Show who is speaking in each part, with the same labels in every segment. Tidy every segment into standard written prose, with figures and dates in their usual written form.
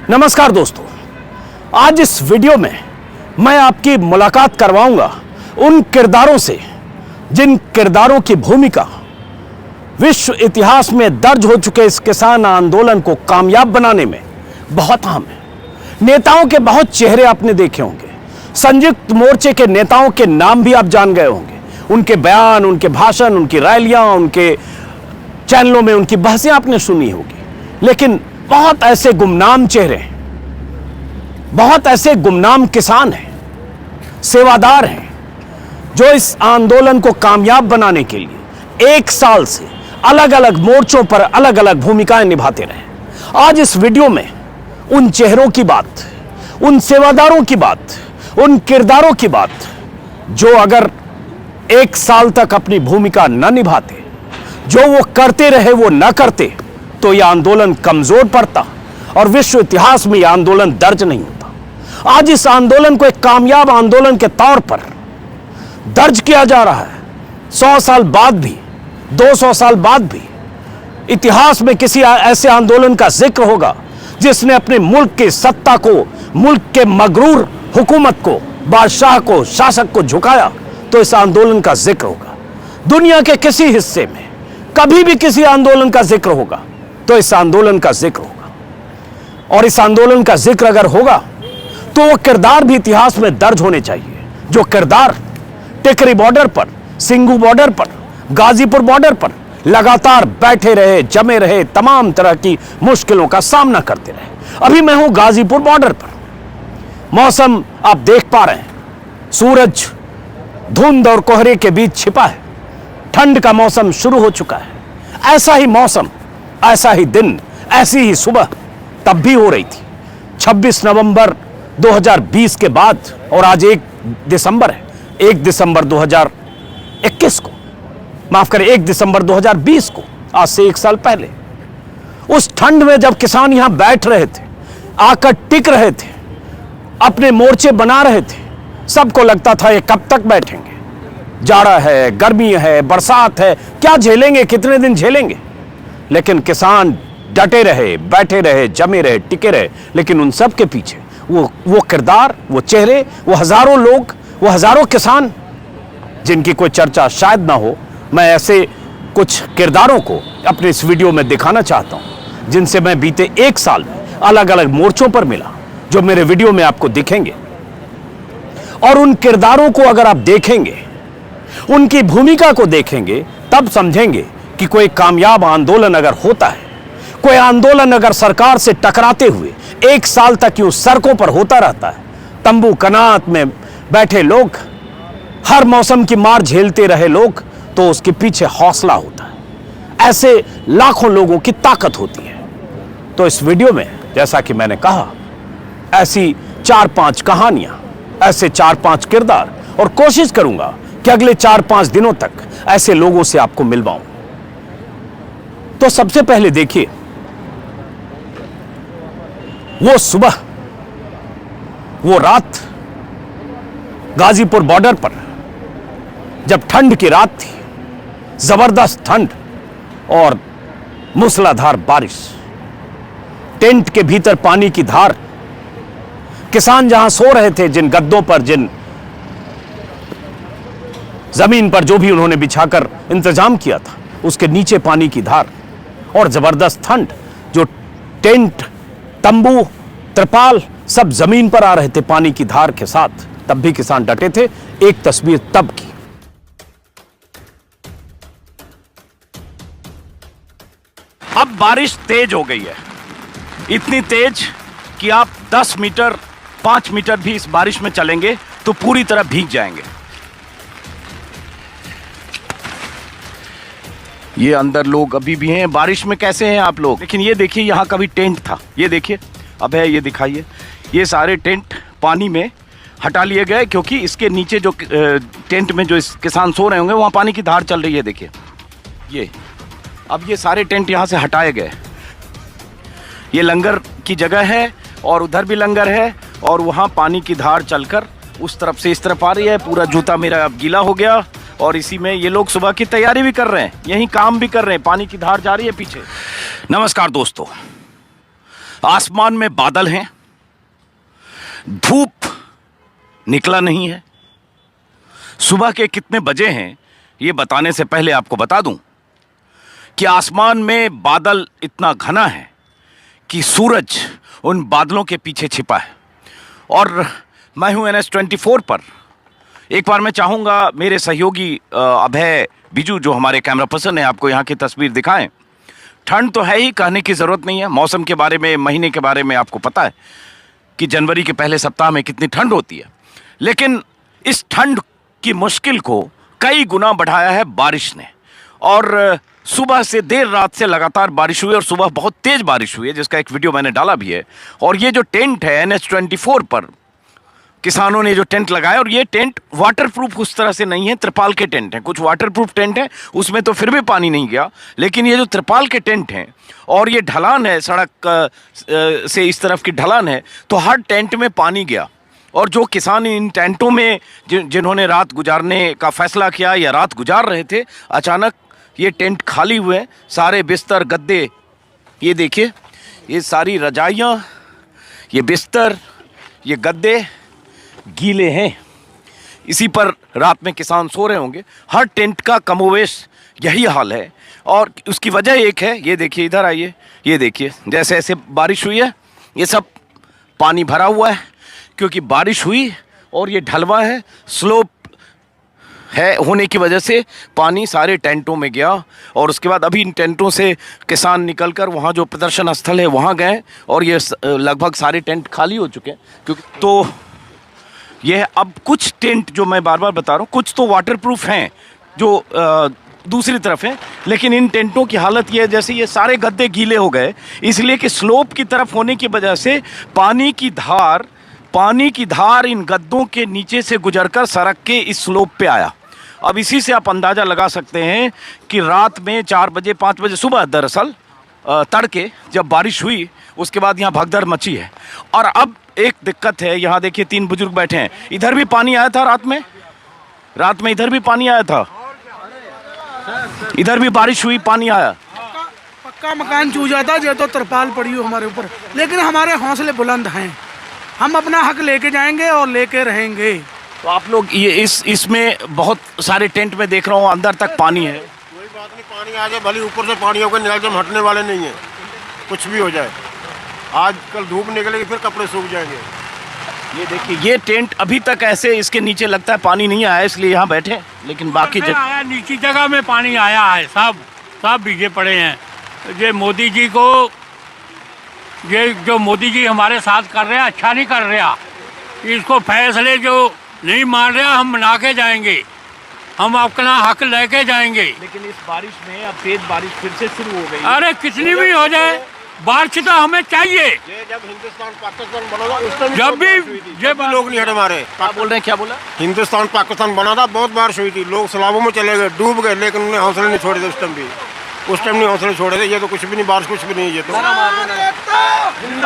Speaker 1: नमस्कार दोस्तों, आज इस वीडियो में मैं आपकी मुलाकात करवाऊंगा उन किरदारों से जिन किरदारों की भूमिका विश्व इतिहास में दर्ज हो चुके इस किसान आंदोलन को कामयाब बनाने में बहुत अहम है। नेताओं के बहुत चेहरे आपने देखे होंगे, संयुक्त मोर्चे के नेताओं के नाम भी आप जान गए होंगे, उनके बयान, उनके भाषण, उनकी रैलियां, उनके चैनलों में उनकी बहसें आपने सुनी होगी। लेकिन बहुत ऐसे गुमनाम चेहरे हैं, बहुत ऐसे गुमनाम किसान हैं, सेवादार हैं, जो इस आंदोलन को कामयाब बनाने के लिए 1 साल से अलग अलग मोर्चों पर अलग अलग भूमिकाएं निभाते रहे। आज इस वीडियो में उन चेहरों की बात, उन सेवादारों की बात, उन किरदारों की बात जो अगर 1 साल तक अपनी भूमिका न निभाते, जो वो करते रहे वो न करते, तो यह आंदोलन कमजोर पड़ता और विश्व इतिहास में यह आंदोलन दर्ज नहीं होता। आज इस आंदोलन को एक कामयाब आंदोलन के तौर पर दर्ज किया जा रहा है। 100 साल बाद भी, 200 साल बाद भी इतिहास में किसी ऐसे आंदोलन का जिक्र होगा जिसने अपने मुल्क की सत्ता को, मुल्क के मगरूर हुकूमत को, बादशाह को, शासक को झुकाया, तो इस आंदोलन का जिक्र होगा। दुनिया के किसी हिस्से में कभी भी किसी आंदोलन का जिक्र होगा तो इस आंदोलन का जिक्र होगा। और इस आंदोलन का जिक्र अगर होगा तो वो किरदार भी इतिहास में दर्ज होने चाहिए, जो किरदार टिकरी बॉर्डर पर, सिंघू बॉर्डर पर, गाजीपुर बॉर्डर पर लगातार बैठे रहे, जमे रहे, तमाम तरह की मुश्किलों का सामना करते रहे। अभी मैं हूं गाजीपुर बॉर्डर पर। मौसम आप देख पा रहे हैं, सूरज धुंध और कोहरे के बीच छिपा है। ठंड का मौसम शुरू हो चुका है। ऐसा ही मौसम, ऐसा ही दिन, ऐसी ही सुबह तब भी हो रही थी। 26 नवंबर 2020 के बाद, और आज 1 दिसंबर है, 1 दिसंबर 2021 को, माफ करें 1 दिसंबर 2020 को, आज से 1 साल पहले, उस ठंड में जब किसान यहां बैठ रहे थे, आकर टिक रहे थे, अपने मोर्चे बना रहे थे, सबको लगता था ये कब तक बैठेंगे, जाड़ा है, गर्मी है, बरसात है, क्या झेलेंगे, कितने दिन झेलेंगे। लेकिन किसान डटे रहे, बैठे रहे, जमे रहे, टिके रहे। लेकिन उन सब के पीछे वो किरदार, वो चेहरे, वो हजारों लोग, वो हजारों किसान जिनकी कोई चर्चा शायद ना हो, मैं ऐसे कुछ किरदारों को अपने इस वीडियो में दिखाना चाहता हूं, जिनसे मैं बीते 1 साल में अलग अलग मोर्चों पर मिला, जो मेरे वीडियो में आपको दिखेंगे। और उन किरदारों को अगर आप देखेंगे, उनकी भूमिका को देखेंगे, तब समझेंगे कि कोई कामयाब आंदोलन अगर होता है, कोई आंदोलन अगर सरकार से टकराते हुए 1 साल तक यूं सड़कों पर होता रहता है, तंबू कनात में बैठे लोग, हर मौसम की मार झेलते रहे लोग, तो उसके पीछे हौसला होता है। ऐसे लाखों लोगों की ताकत होती है। तो इस वीडियो में, जैसा कि मैंने कहा, ऐसी 4-5 कहानियां, ऐसे 4-5 किरदार, और कोशिश करूंगा कि अगले 4-5 दिनों तक ऐसे लोगों से आपको मिलवाऊं। तो सबसे पहले देखिए, वो सुबह, वो रात गाजीपुर बॉर्डर पर, जब ठंड की रात थी, जबरदस्त ठंड और मूसलाधार बारिश, टेंट के भीतर पानी की धार, किसान जहां सो रहे थे, जिन गद्दों पर, जिन जमीन पर जो भी उन्होंने बिछाकर इंतजाम किया था, उसके नीचे पानी की धार और जबरदस्त ठंड, जो टेंट, तंबू, त्रिपाल सब जमीन पर आ रहे थे पानी की धार के साथ, तब भी किसान डटे थे। एक तस्वीर तब की। अब बारिश तेज हो गई है, इतनी तेज कि आप 10 मीटर, 5 मीटर भी इस बारिश में चलेंगे तो पूरी तरह भीग जाएंगे। ये अंदर लोग अभी भी हैं। बारिश में कैसे हैं आप लोग? लेकिन ये देखिए, यहाँ का भी टेंट था, ये देखिए, अब है, ये दिखाइए, ये सारे टेंट पानी में हटा लिए गए, क्योंकि इसके नीचे जो टेंट में जो इस किसान सो रहे होंगे, वहाँ पानी की धार चल रही है। देखिए ये, अब ये सारे टेंट यहाँ से हटाए गए। ये लंगर की जगह है और उधर भी लंगर है, और वहाँ पानी की धार चलकर उस तरफ से इस तरफ आ रही है। पूरा जूता मेरा अब गीला हो गया, और इसी में ये लोग सुबह की तैयारी भी कर रहे हैं, यहीं काम भी कर रहे हैं, पानी की धार जा रही है पीछे। नमस्कार दोस्तों, आसमान में बादल हैं, धूप निकला नहीं है। सुबह के कितने बजे हैं ये बताने से पहले आपको बता दूं कि आसमान में बादल इतना घना है कि सूरज उन बादलों के पीछे छिपा है। और मैं हूं NS24 पर। एक बार मैं चाहूँगा मेरे सहयोगी अभय बिजू जो हमारे कैमरा पर्सन है आपको यहाँ की तस्वीर दिखाएं। ठंड तो है ही, कहने की ज़रूरत नहीं है। मौसम के बारे में, महीने के बारे में आपको पता है कि जनवरी के पहले सप्ताह में कितनी ठंड होती है। लेकिन इस ठंड की मुश्किल को कई गुना बढ़ाया है बारिश ने। और सुबह से देर रात से लगातार बारिश हुई और सुबह बहुत तेज़ बारिश हुई है, जिसका एक वीडियो मैंने डाला भी है। और ये जो टेंट है NS24 पर किसानों ने जो टेंट लगाया, और ये टेंट वाटरप्रूफ उस तरह से नहीं है, त्रिपाल के टेंट हैं। कुछ वाटरप्रूफ टेंट हैं, उसमें तो फिर भी पानी नहीं गया, लेकिन ये जो त्रिपाल के टेंट हैं और ये ढलान है, सड़क से इस तरफ की ढलान है, तो हर टेंट में पानी गया। और जो किसान इन टेंटों में जिन्होंने रात गुजारने का फैसला किया या रात गुजार रहे थे, अचानक ये टेंट खाली हुए। सारे बिस्तर, गद्दे, ये देखिए, ये सारी रजाइयाँ, ये बिस्तर, ये गद्दे गीले हैं। इसी पर रात में किसान सो रहे होंगे। हर टेंट का कमोवेश यही हाल है। और उसकी वजह एक है, ये देखिए, इधर आइए, ये देखिए, जैसे ऐसे बारिश हुई है, ये सब पानी भरा हुआ है क्योंकि बारिश हुई और ये ढलवा है, स्लोप है होने की वजह से पानी सारे टेंटों में गया। और उसके बाद अभी इन टेंटों से किसान निकलकर वहाँ जो प्रदर्शन स्थल है वहाँ गए और ये लगभग सारे टेंट खाली हो चुके हैं। क्योंकि तो ये अब कुछ टेंट जो मैं बार बार बता रहा हूँ, कुछ तो वाटरप्रूफ हैं जो दूसरी तरफ है, लेकिन इन टेंटों की हालत ये है जैसे ये सारे गद्दे गीले हो गए, इसलिए कि स्लोप की तरफ होने की वजह से पानी की धार इन गद्दों के नीचे से गुजरकर सड़क के इस स्लोप पे आया। अब इसी से आप अंदाज़ा लगा सकते हैं कि रात में 4 बजे 5 बजे सुबह दरअसल तड़के जब बारिश हुई, उसके बाद यहाँ भगदड़ मची है। और अब एक दिक्कत है, यहाँ देखिए 3 बुजुर्ग बैठे हैं। इधर भी पानी आया था रात में इधर भी पानी आया था, इधर भी बारिश हुई, पानी आया।
Speaker 2: पक्का मकान चूक जाता, जो तो तरपाल पड़ी हो हमारे ऊपर, लेकिन हमारे हौसले बुलंद हैं। हम अपना हक लेके जाएंगे और लेके रहेंगे।
Speaker 1: तो आप लोग ये इसमें बहुत सारे टेंट में देख रहा हूँ अंदर तक पानी है।
Speaker 3: कोई बात नहीं, पानी आ जाए भले ऊपर से पानी होकर नल जम हटने वाले नहीं है, कुछ भी हो जाए। आज कल धूप निकलेगी फिर कपड़े सूख जाएंगे।
Speaker 1: ये देखिए, ये टेंट अभी तक ऐसे इसके नीचे लगता है पानी नहीं आया, इसलिए यहाँ बैठे, लेकिन बाकी
Speaker 4: आया, नीची जगह में पानी आया है, सब भीगे पड़े हैं। ये मोदी जी को, ये जो मोदी जी हमारे साथ कर रहे हैं अच्छा नहीं कर रहा। इसको फैसले जो नहीं मान रहा हम मना के जाएंगे, हम अपना हक लेके जाएंगे।
Speaker 1: लेकिन इस बारिश में अब तेज बारिश फिर से शुरू हो गई।
Speaker 4: अरे कितनी भी हो जाए, बारिश तो हमें चाहिए।
Speaker 3: जब हिंदुस्तान पाकिस्तान बना था उस टाइम
Speaker 4: जब भी
Speaker 3: लोग नहीं हटे हमारे।
Speaker 1: क्या बोल रहे हैं, क्या बोला?
Speaker 3: हिंदुस्तान पाकिस्तान बना था, बहुत बारिश हुई थी, लोग सैलाबों में चले गए, डूब गए, लेकिन उन्हें हौसले नहीं छोड़े थे। उस टाइम नहीं हौसले छोड़े थे। ये तो कुछ भी नहीं, बारिश कुछ भी नहीं। ये तो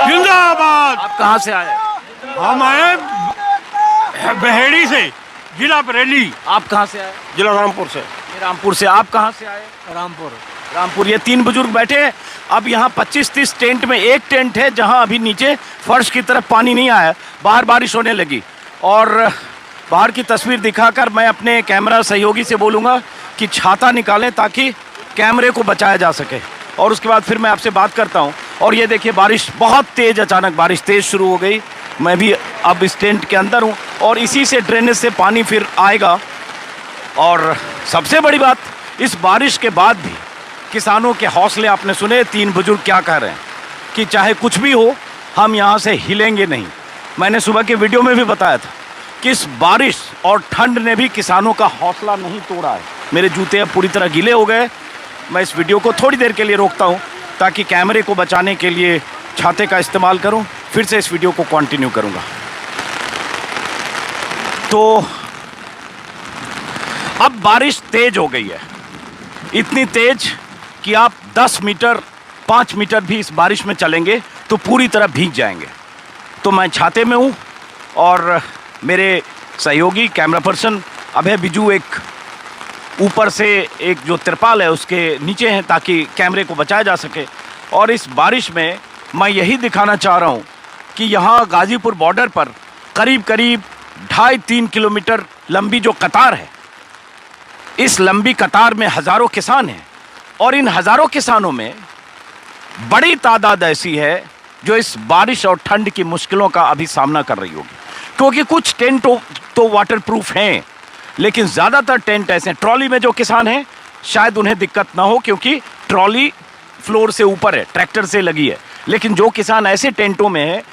Speaker 4: जिंदाबाद।
Speaker 1: आप कहाँ से आए?
Speaker 4: हम आए बहेड़ी से, जिला बरेली।
Speaker 1: आप कहाँ से आए?
Speaker 3: जिला रामपुर से।
Speaker 1: रामपुर से। आप कहाँ से आए? रामपुर। ये 3 बुजुर्ग बैठे हैं। अब यहाँ 25-30 टेंट में एक टेंट है जहाँ अभी नीचे फर्श की तरफ पानी नहीं आया, बाहर बारिश होने लगी। और बाहर की तस्वीर दिखाकर मैं अपने कैमरा सहयोगी से बोलूँगा कि छाता निकालें ताकि कैमरे को बचाया जा सके। और उसके बाद फिर मैं आपसे बात करता हूँ। और ये देखिए, बारिश बहुत तेज़, अचानक बारिश तेज़ शुरू हो गई। मैं भी अब इस टेंट के अंदर हूँ और इसी से ड्रेनेज से पानी फिर आएगा। और सबसे बड़ी बात, इस बारिश के बाद भी किसानों के हौसले आपने सुने। 3 बुजुर्ग क्या कह रहे हैं कि चाहे कुछ भी हो, हम यहाँ से हिलेंगे नहीं। मैंने सुबह के वीडियो में भी बताया था कि इस बारिश और ठंड ने भी किसानों का हौसला नहीं तोड़ा है। मेरे जूते अब पूरी तरह गीले हो गए। मैं इस वीडियो को थोड़ी देर के लिए रोकता हूँ ताकि कैमरे को बचाने के लिए छाते का इस्तेमाल करूँ। फिर से इस वीडियो को कंटिन्यू करूँगा। तो अब बारिश तेज हो गई है, इतनी तेज कि आप 10 मीटर 5 मीटर भी इस बारिश में चलेंगे तो पूरी तरह भीग जाएंगे। तो मैं छाते में हूँ और मेरे सहयोगी कैमरा पर्सन अभय बिजू एक ऊपर से एक जो तिरपाल है उसके नीचे हैं ताकि कैमरे को बचाया जा सके। और इस बारिश में मैं यही दिखाना चाह रहा हूँ कि यहाँ गाजीपुर बॉर्डर पर करीब करीब 2.5-3 किलोमीटर लंबी जो कतार है, इस लंबी कतार में हजारों किसान हैं और इन हजारों किसानों में बड़ी तादाद ऐसी है जो इस बारिश और ठंड की मुश्किलों का अभी सामना कर रही होगी, क्योंकि कुछ टेंट तो वाटरप्रूफ हैं, लेकिन ज़्यादातर टेंट ऐसे हैं। ट्रॉली में जो किसान हैं शायद उन्हें दिक्कत ना हो, क्योंकि ट्रॉली फ्लोर से ऊपर है, ट्रैक्टर से लगी है, लेकिन जो किसान ऐसे टेंटों में है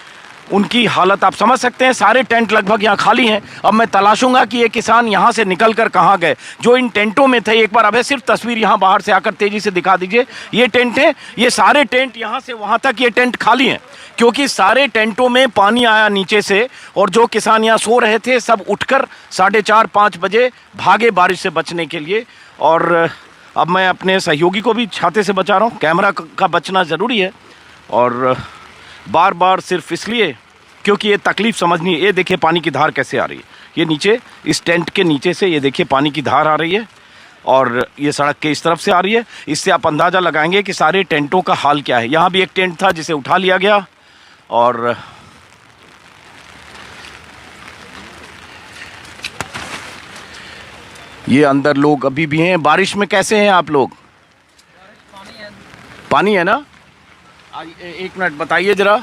Speaker 1: उनकी हालत आप समझ सकते हैं। सारे टेंट लगभग यहाँ खाली हैं। अब मैं तलाशूंगा कि ये किसान यहाँ से निकल कर कहाँ गए जो इन टेंटों में थे। एक बार अभी सिर्फ तस्वीर यहाँ बाहर से आकर तेजी से दिखा दीजिए। ये टेंट है, ये सारे टेंट यहाँ से वहाँ तक ये टेंट खाली हैं, क्योंकि सारे टेंटों में पानी आया नीचे से और जो किसान यहाँ सो रहे थे सब उठकर 4:30-5 बजे भागे बारिश से बचने के लिए। और अब मैं अपने सहयोगी को भी छाते से बचा रहा हूँ। कैमरा का बचना ज़रूरी है और बार बार सिर्फ इसलिए क्योंकि ये तकलीफ़ समझनी है। ये देखिए पानी की धार कैसे आ रही है, ये नीचे इस टेंट के नीचे से ये देखिए पानी की धार आ रही है और ये सड़क के इस तरफ से आ रही है। इससे आप अंदाज़ा लगाएंगे कि सारे टेंटों का हाल क्या है। यहाँ भी एक टेंट था जिसे उठा लिया गया और ये अंदर लोग अभी भी हैं। बारिश में कैसे हैं आप लोग? पानी है ना? एक मिनट बताइए जरा।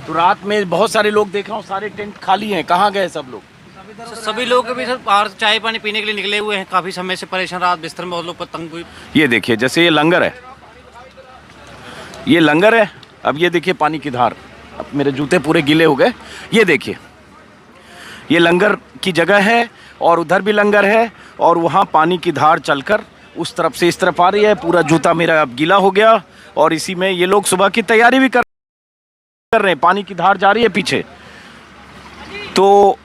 Speaker 1: तो रात में बहुत सारे लोग देख रहा हूँ, सारे टेंट खाली हैं, कहाँ गए सब लोग?
Speaker 5: सभी लोग अभी सर बाहर चाय पानी पीने के लिए निकले हुए हैं। काफी समय से परेशान, रात बिस्तर में बहुत लोग पतंग हुई।
Speaker 1: ये देखिए जैसे ये लंगर है, ये लंगर है। अब ये देखिए पानी की धार, अब मेरे जूते पूरे गीले हो गए। ये देखिए ये लंगर की जगह है और उधर भी लंगर है और वहाँ पानी की धार चलकर उस तरफ से इस तरफ आ रही है। पूरा जूता मेरा अब गीला हो गया और इसी में ये लोग सुबह की तैयारी भी कर रहे हैं। पानी की धार जा रही है पीछे। तो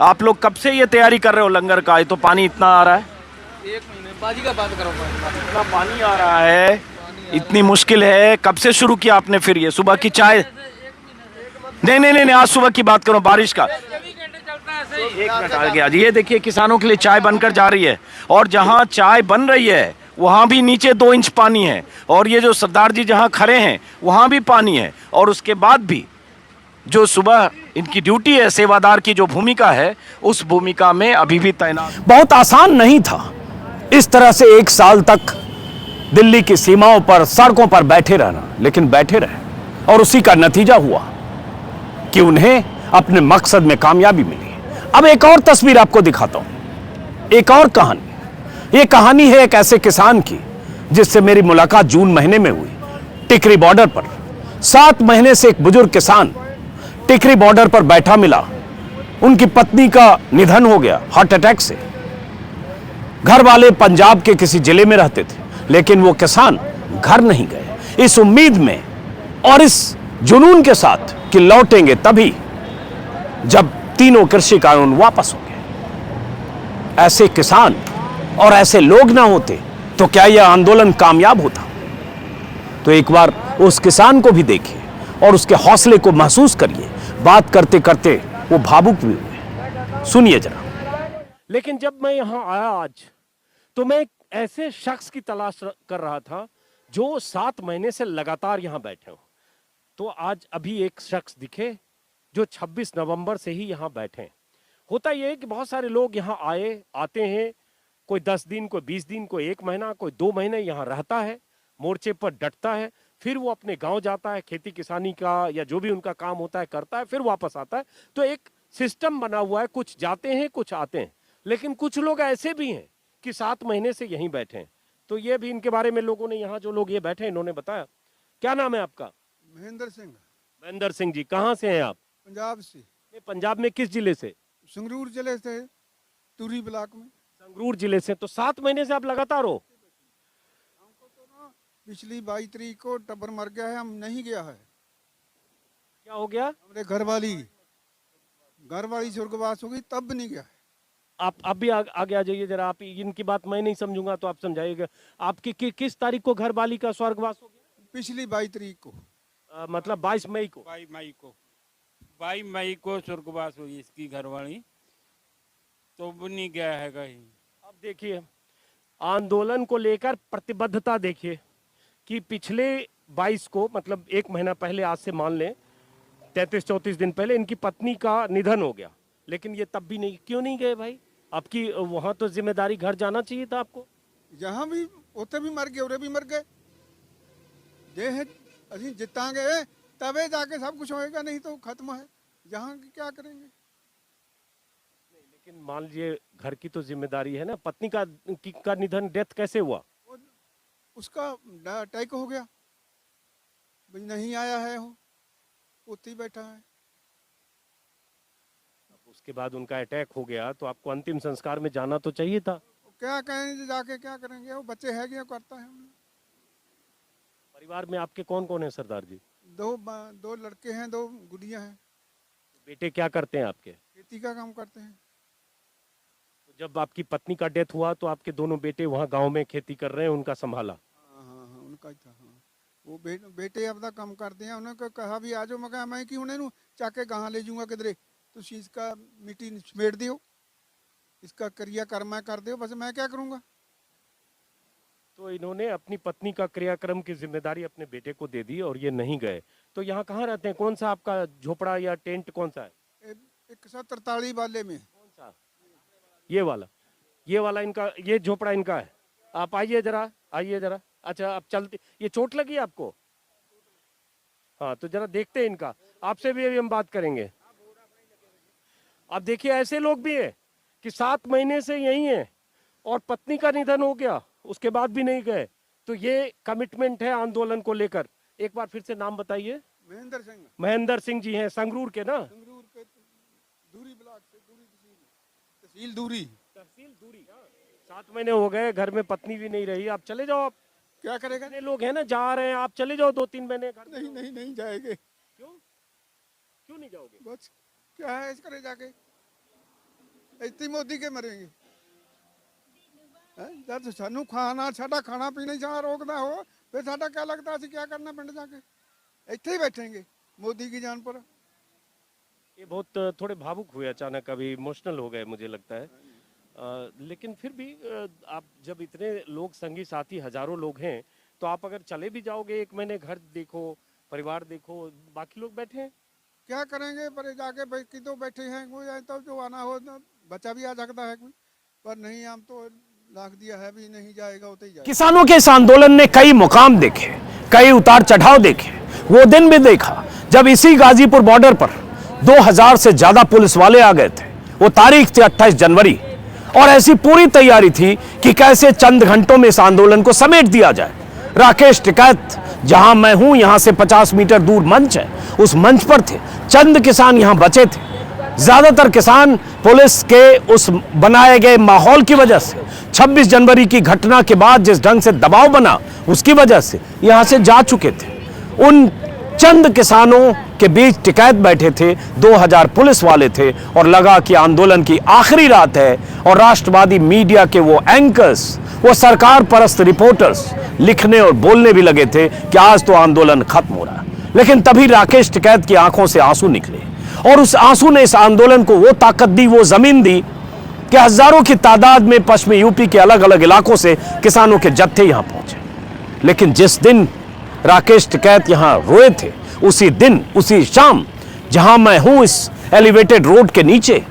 Speaker 1: आप लोग कब से ये तैयारी कर रहे हो लंगर का? ये तो पानी इतना आ रहा है,
Speaker 5: 1 महीने बाजी का बात करो,
Speaker 1: इतना पानी आ रहा है, इतनी मुश्किल है। कब से शुरू किया आपने फिर ये सुबह की चाय? नहीं, आज सुबह की बात करो, बारिश का। एक मिनट आ गया। ये देखिए किसानों के लिए चाय बनकर जा रही है और जहाँ चाय बन रही है वहाँ भी नीचे 2 इंच पानी है और ये जो सरदार जी जहाँ खड़े हैं वहाँ भी पानी है। और उसके बाद भी जो सुबह इनकी ड्यूटी है, सेवादार की जो भूमिका है, उस भूमिका में अभी भी तैनात। बहुत आसान नहीं था इस तरह से 1 साल तक दिल्ली की सीमाओं पर, सड़कों पर बैठे रहना, लेकिन बैठे रहे और उसी का नतीजा हुआ कि उन्हें अपने मकसद में कामयाबी मिली। अब एक और तस्वीर आपको दिखाता हूं, एक और कहानी। ये कहानी है एक ऐसे किसान की जिससे मेरी मुलाकात जून महीने में हुई, टिकरी बॉर्डर पर। 7 महीने से एक बुजुर्ग किसान टिकरी बॉर्डर पर बैठा मिला। उनकी पत्नी का निधन हो गया हार्ट अटैक से। घर वाले पंजाब के किसी जिले में रहते थे, लेकिन वो किसान घर नहीं गए, इस उम्मीद में और इस जुनून के साथ कि लौटेंगे तभी जब तीनों कृषि कानून वापस होंगे। ऐसे किसान और ऐसे लोग ना होते तो क्या यह आंदोलन कामयाब होता? तो एक बार उस किसान को भी देखिए और उसके हौसले को महसूस करिए। बात करते करते वो भावुक भी हुए, सुनिए जरा। लेकिन जब मैं यहां आया आज, तो मैं ऐसे शख्स की तलाश कर रहा था जो 7 महीने से लगातार यहां बैठे हो। तो आज अभी एक शख्स दिखे जो 26 नवंबर से ही यहाँ बैठे हैं। होता यह है कि बहुत सारे लोग यहाँ आते हैं, कोई 10 दिन, कोई 20 दिन, कोई 1 महीना, कोई 2 महीने यहाँ रहता है, मोर्चे पर डटता है, फिर वो अपने गांव जाता है, खेती किसानी का या जो भी उनका काम होता है करता है, फिर वापस आता है। तो एक सिस्टम बना हुआ है, कुछ जाते हैं कुछ आते हैं। लेकिन कुछ लोग ऐसे भी हैं कि 7 महीने से यहीं बैठे हैं। तो ये भी इनके बारे में लोगों ने, यहाँ जो लोग ये बैठे हैं, इन्होंने बताया। क्या नाम है आपका?
Speaker 6: महेंद्र सिंह।
Speaker 1: महेंद्र सिंह जी, कहाँ से हैं आप?
Speaker 6: पंजाब से।
Speaker 1: पंजाब में किस जिले से?
Speaker 6: संगरूर जिले से, तुरी ब्लॉक में।
Speaker 1: संगरूर जिले से। तो 7 महीने से आप लगातार हो?
Speaker 6: हमको तो ना पिछली 22 तारीख को टब्बर मर गया है, हम नहीं गया है।
Speaker 1: क्या हो गया?
Speaker 6: हमारे घर वाली स्वर्गवास हो गई, तब भी नहीं गया है।
Speaker 1: आप भी आगे आ जाइए जरा। आप इनकी बात मैं नहीं समझूंगा तो आप समझाइएगा। आपकी किस तारीख को घर वाली का स्वर्गवास हो गया?
Speaker 6: पिछली 22 तारीख को।
Speaker 1: मतलब 22 मई को।
Speaker 7: 22 मई को स्वर्गवास हुई इसकी घरवाली, तो वो नहीं गया है कहीं।
Speaker 1: अब देखिए आंदोलन को लेकर प्रतिबद्धता देखिए
Speaker 8: कि पिछले 22 को, मतलब 1 महीना पहले, आज से मान लें 33-34 दिन पहले इनकी पत्नी का निधन हो गया, लेकिन ये तब भी नहीं, क्यों नहीं गए भाई? आपकी वहां तो जिम्मेदारी घर जाना चाहिए था आपको।
Speaker 6: जहाँ भी उते भी मर गए, उरे भी मर गए। जे है अभी जितांगे तबे जाके सब कुछ होएगा, नहीं तो खत्म है। जहाँ क्या करेंगे?
Speaker 8: लेकिन मान लीजिए घर की तो जिम्मेदारी है ना। पत्नी का निधन, डेथ कैसे हुआ?
Speaker 6: उसका अटैक हो गया, भाई नहीं आया है, वो उते ही बैठा है।
Speaker 8: उसके बाद उनका अटैक हो गया तो आपको अंतिम संस्कार में जाना तो चाहिए था।
Speaker 6: क्या कहेंगे जाके, क्या करेंगे? वो बच्चे है क्या करता है।
Speaker 8: परिवार में आपके कौन कौन है सरदार जी?
Speaker 6: दो लड़के हैं, 2 गुड़िया हैं।
Speaker 8: बेटे क्या करते हैं आपके?
Speaker 6: खेती का काम करते हैं।
Speaker 8: तो जब आपकी पत्नी का डेथ हुआ तो आपके दोनों बेटे वहाँ गांव में खेती कर रहे हैं, उनका संभाला?
Speaker 6: हाँ, उनका ही था। हाँ, वो बेटे अपना काम करते हैं। उन्होंने कहा भी आ जाओ, मगर मैं कि उन्हें चाके कहाँ ले जाऊंगा किधरे, तो चीज का मिट्टी समेट दियो, इसका क्रियाक्रम कर दियो, बस मैं क्या करूँगा।
Speaker 8: तो इन्होंने अपनी पत्नी का क्रियाक्रम की जिम्मेदारी अपने बेटे को दे दी और ये नहीं गए। तो यहाँ कहाँ रहते हैं? कौन सा आपका झोपड़ा या टेंट कौन सा है?
Speaker 6: 143 वाले में।
Speaker 8: कौन सा? ये वाला इनका, ये झोपड़ा इनका है। आप आइए जरा, आइए जरा। अच्छा, आप चलते, ये चोट लगी आपको? हाँ, तो जरा देखते हैं इनका, आपसे भी अभी हम बात करेंगे। आप देखिए, ऐसे लोग भी हैं कि 7 महीने से यही हैं और पत्नी का निधन हो गया, उसके बाद भी नहीं गए। तो ये कमिटमेंट है आंदोलन को लेकर। एक बार फिर से नाम बताइए। महेंद्र सिंह जी हैं, संगरूर के ना?
Speaker 6: संगरूर के दूरी ब्लॉक से, तहसील दूरी।
Speaker 8: 7 महीने हो गए, घर में पत्नी भी नहीं रही। आप चले जाओ। आप
Speaker 6: क्या करेगा?
Speaker 8: लोग हैं ना, जा रहे हैं, आप चले जाओ 2-3 महीने।
Speaker 6: नहीं जाएंगे।
Speaker 8: क्यों नहीं जाओगे?
Speaker 6: बस क्या है, इस करे जाके इतनी मोदी के मरेंगे। जब सानू खाना पीना जहाँ रोकना हो, फिर साडा क्या लगता है क्या करना पिंड जाके? इतने ही बैठेंगे मोदी की जान पर।
Speaker 8: ये बहुत थोड़े भावुक हुए अचानक, अभी इमोशनल हो गए मुझे लगता है। लेकिन फिर भी आप जब इतने लोग, संगी साथी हजारों लोग हैं, तो आप अगर चले भी जाओगे 1 महीने, घर देखो, परिवार देखो, बाकी लोग बैठे हैं,
Speaker 6: क्या करेंगे? पर जाके बाकी तो बैठे हैं, कोई आए तो जो आना हो, बच्चा भी आ सकता है कोई, पर नहीं, हम तो लाख दिया है भी नहीं जाएगा, होते ही जाएगा।
Speaker 1: किसानों के इस आंदोलन ने कई मुकाम देखे, कई उतार चढ़ाव देखे। वो दिन भी देखा जब इसी गाजीपुर बॉर्डर पर 2000 से ज्यादा पुलिस वाले आ गए थे। वो तारीख थी 28 जनवरी, और ऐसी पूरी तैयारी थी कि कैसे चंद घंटों में इस आंदोलन को समेट दिया जाए। राकेश टिकैत, जहां मैं हूं, यहां से 50 मीटर दूर मंच है, उस मंच पर थे। चंद किसान यहां बचे थे। ज्यादातर किसान पुलिस के उस बनाए गए माहौल की वजह से, 26 जनवरी की घटना के बाद जिस ढंग से दबाव बना, उसकी वजह से यहां से जा चुके थे। उन चंद किसानों के बीच टिकैत बैठे थे, 2000 पुलिस वाले थे, और लगा कि आंदोलन की आखिरी रात है। और राष्ट्रवादी मीडिया के वो एंकर्स, वो सरकार परस्त रिपोर्टर्स लिखने और बोलने भी लगे थे कि आज तो आंदोलन खत्म हो रहा है। लेकिन तभी राकेश टिकैत की आंखों से आंसू निकले, और उस आंसू ने इस आंदोलन को वो ताकत दी, वो जमीन दी कि हजारों की तादाद में पश्चिमी यूपी के अलग अलग इलाकों से किसानों के जत्थे यहां पहुंचे। लेकिन जिस दिन राकेश टिकैत यहां रोए थे, उसी दिन, उसी शाम, जहां मैं हूं, इस एलिवेटेड रोड के नीचे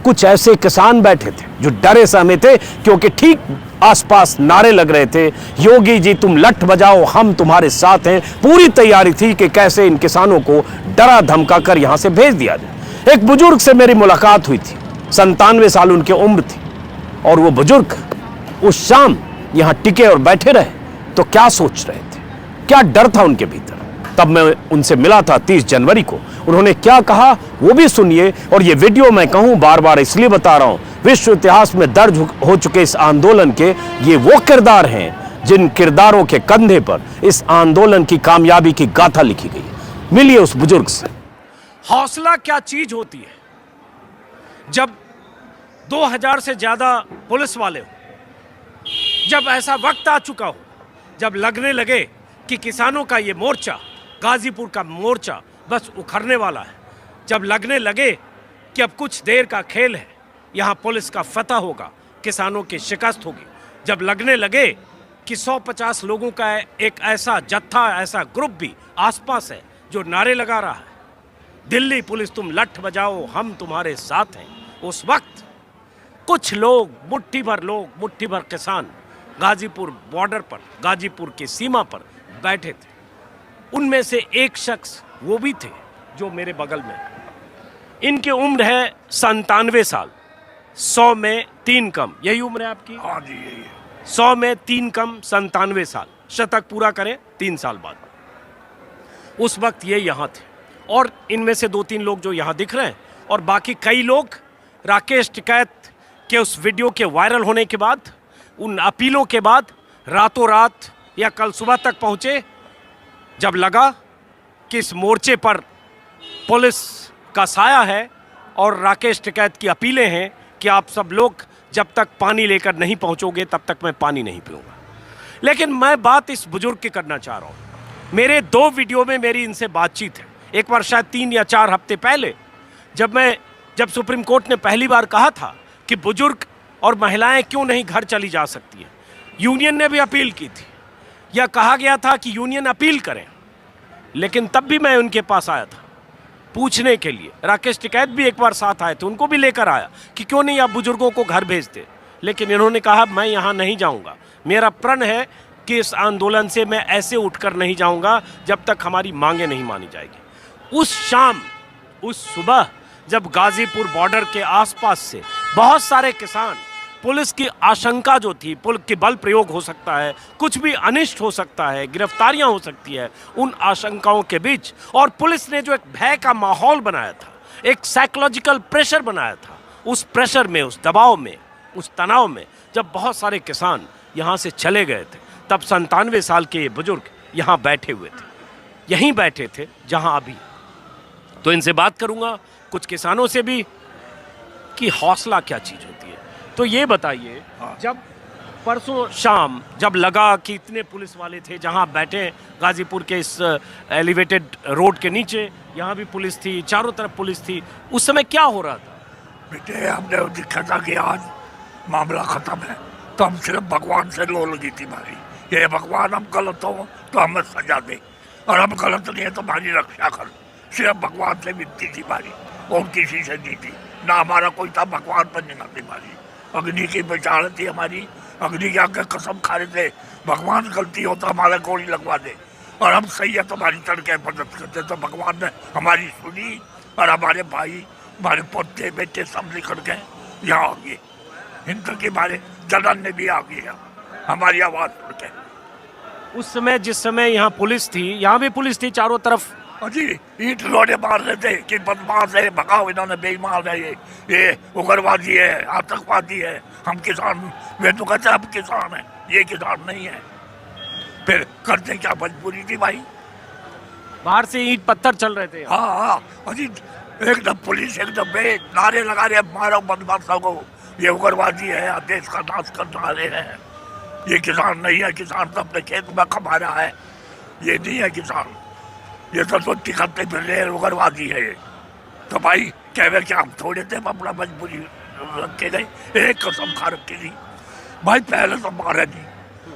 Speaker 1: कुछ ऐसे किसान बैठे थे जो डरे सहमे थे, क्योंकि ठीक आसपास नारे लग रहे थे, योगी जी तुम लठ बजाओ, हम तुम्हारे साथ हैं। पूरी तैयारी थी कि कैसे इन किसानों को डरा धमका कर यहां से भेज दिया जाए। एक बुजुर्ग से मेरी मुलाकात हुई थी, 97 साल उनकी उम्र थी, और वो बुजुर्ग उस शाम यहां टिके और बैठे रहे। तो क्या सोच रहे थे, क्या डर था उनके भीतर? तब मैं उनसे मिला था 30 जनवरी को। उन्होंने क्या कहा वो भी सुनिए। और ये वीडियो मैं कहूं बार बार इसलिए बता रहा हूं, विश्व इतिहास में दर्ज हो चुके इस आंदोलन के ये वो किरदार हैं जिन किरदारों के कंधे पर इस आंदोलन की कामयाबी की गाथा लिखी गई। मिलिए उस बुजुर्ग से।
Speaker 9: हौसला क्या चीज होती है? जब 2000 से ज्यादा पुलिस वाले हो, जब ऐसा वक्त आ चुका हो, जब लगने लगे कि किसानों का ये मोर्चा, गाजीपुर का मोर्चा बस उखड़ने वाला है, जब लगने लगे कि अब कुछ देर का खेल है, यहाँ पुलिस का फतह होगा, किसानों की शिकस्त होगी, जब लगने लगे कि 150 लोगों का एक ऐसा जत्था, ऐसा ग्रुप भी आसपास है जो नारे लगा रहा है, दिल्ली पुलिस तुम लठ बजाओ हम तुम्हारे साथ हैं। उस वक्त कुछ लोग, मुट्ठी भर किसान गाजीपुर बॉर्डर पर, गाजीपुर की सीमा पर बैठे थे। उनमें से एक शख्स वो भी थे जो मेरे बगल में, इनकी उम्र है 97 साल, 100 में 3 कम, यही उम्र है आपकी?
Speaker 10: हाँ जी यही है।
Speaker 9: 100 में 3 कम 97 साल, शतक पूरा करें 3 साल बाद। उस वक्त ये यहाँ थे और इनमें से 2-3 लोग जो यहाँ दिख रहे हैं और बाकी कई लोग राकेश टिकैत के उस वीडियो के वायरल होने के बाद, उन अपीलों के बाद रातों रात या कल सुबह तक पहुँचे, जब लगा कि इस मोर्चे पर पुलिस का साया है और राकेश टिकैत की अपीलें हैं कि आप सब लोग जब तक पानी लेकर नहीं पहुंचोगे तब तक मैं पानी नहीं पीऊंगा। लेकिन मैं बात इस बुजुर्ग की करना चाह रहा हूं। मेरे 2 वीडियो में मेरी इनसे बातचीत है। एक बार शायद 3 या 4 हफ्ते पहले जब सुप्रीम कोर्ट ने पहली बार कहा था कि बुजुर्ग और महिलाएं क्यों नहीं घर चली जा सकती हैं, यूनियन ने भी अपील की थी, या कहा गया था कि यूनियन अपील करें, लेकिन तब भी मैं उनके पास आया था पूछने के लिए। राकेश टिकैत भी एक बार साथ आए थे, उनको भी लेकर आया कि क्यों नहीं आप बुजुर्गों को घर भेजते, लेकिन इन्होंने कहा मैं यहाँ नहीं जाऊँगा, मेरा प्रण है कि इस आंदोलन से मैं ऐसे उठकर नहीं जाऊँगा जब तक हमारी मांगें नहीं मानी जाएगी। उस शाम, उस सुबह जब गाजीपुर बॉर्डर के आसपास से बहुत सारे किसान, पुलिस की आशंका जो थी, पुलिस के बल प्रयोग हो सकता है, कुछ भी अनिष्ट हो सकता है, गिरफ्तारियां हो सकती है, उन आशंकाओं के बीच और पुलिस ने जो एक भय का माहौल बनाया था, एक साइकोलॉजिकल प्रेशर बनाया था, उस प्रेशर में, उस दबाव में, उस तनाव में जब बहुत सारे किसान यहाँ से चले गए थे, तब 97 साल के ये बुजुर्ग यहाँ बैठे हुए थे, यहीं बैठे थे जहाँ अभी। तो इनसे बात करूँगा, कुछ किसानों से भी, कि हौसला क्या चीज़ होती है। तो ये बताइए, जब परसों शाम जब लगा कि इतने पुलिस वाले थे जहां बैठे गाजीपुर के इस एलिवेटेड रोड के नीचे, यहाँ भी पुलिस थी, चारों तरफ पुलिस थी, उस समय क्या हो रहा था?
Speaker 10: बेटे हमने देखा था कि आज मामला खत्म है, तो हम सिर्फ भगवान से लो लगी थी हमारी, ये भगवान हम गलत हो तो हमें सजा दे, और हम गलत नहीं है तो हमारी रक्षा कर। सिर्फ भगवान से विनती थी हमारी, और किसी से नहीं थी, ना हमारा कोई था, भगवान पर नहीं थी हमारी। अग्नि की पहचान थी हमारी, अग्नि के आगे कसम खा रहे थे भगवान गलती हो तो हमारा गोली लगवा दे, और हम सही है तो हमारी तड़के मदद करते। तो भगवान ने हमारी सुनी और हमारे भाई, हमारे पोते बेटे सब निकल गए यहाँ आ गए, हिंदू के हमारे जलन ने भी आ गया हमारी आवाज़ सुन के।
Speaker 9: उस समय जिस समय यहाँ पुलिस थी, यहाँ भी पुलिस थी चारों तरफ,
Speaker 10: जी ईंट लोटे मार रहे थे कि बदमाश है, भगाओ इन्होंने, बेईमान है, ये उग्रवादी है, आतंकवादी है, हम किसान, वे तो कहते हम किसान हैं, ये किसान नहीं है। फिर करते क्या, मजबूरी थी भाई,
Speaker 9: बाहर से ईंट पत्थर चल रहे थे।
Speaker 10: हाँ अजी एकदम पुलिस एकदम नारे लगा रहे, मारो बदमाशों को, ये उग्रवादी है, देश का नाश करने वाले हैं, ये किसान नहीं है, किसान तो अपने खेत में कमा रहा है, ये नहीं है किसान, ये तो सोची करते फिर रहे उग्रवादी है ये। तो भाई कह क्या हम थोड़े थे, अपना मजबूरी रखे गए, एक कसम खा रखी थी भाई, पहले तो मारे नहीं,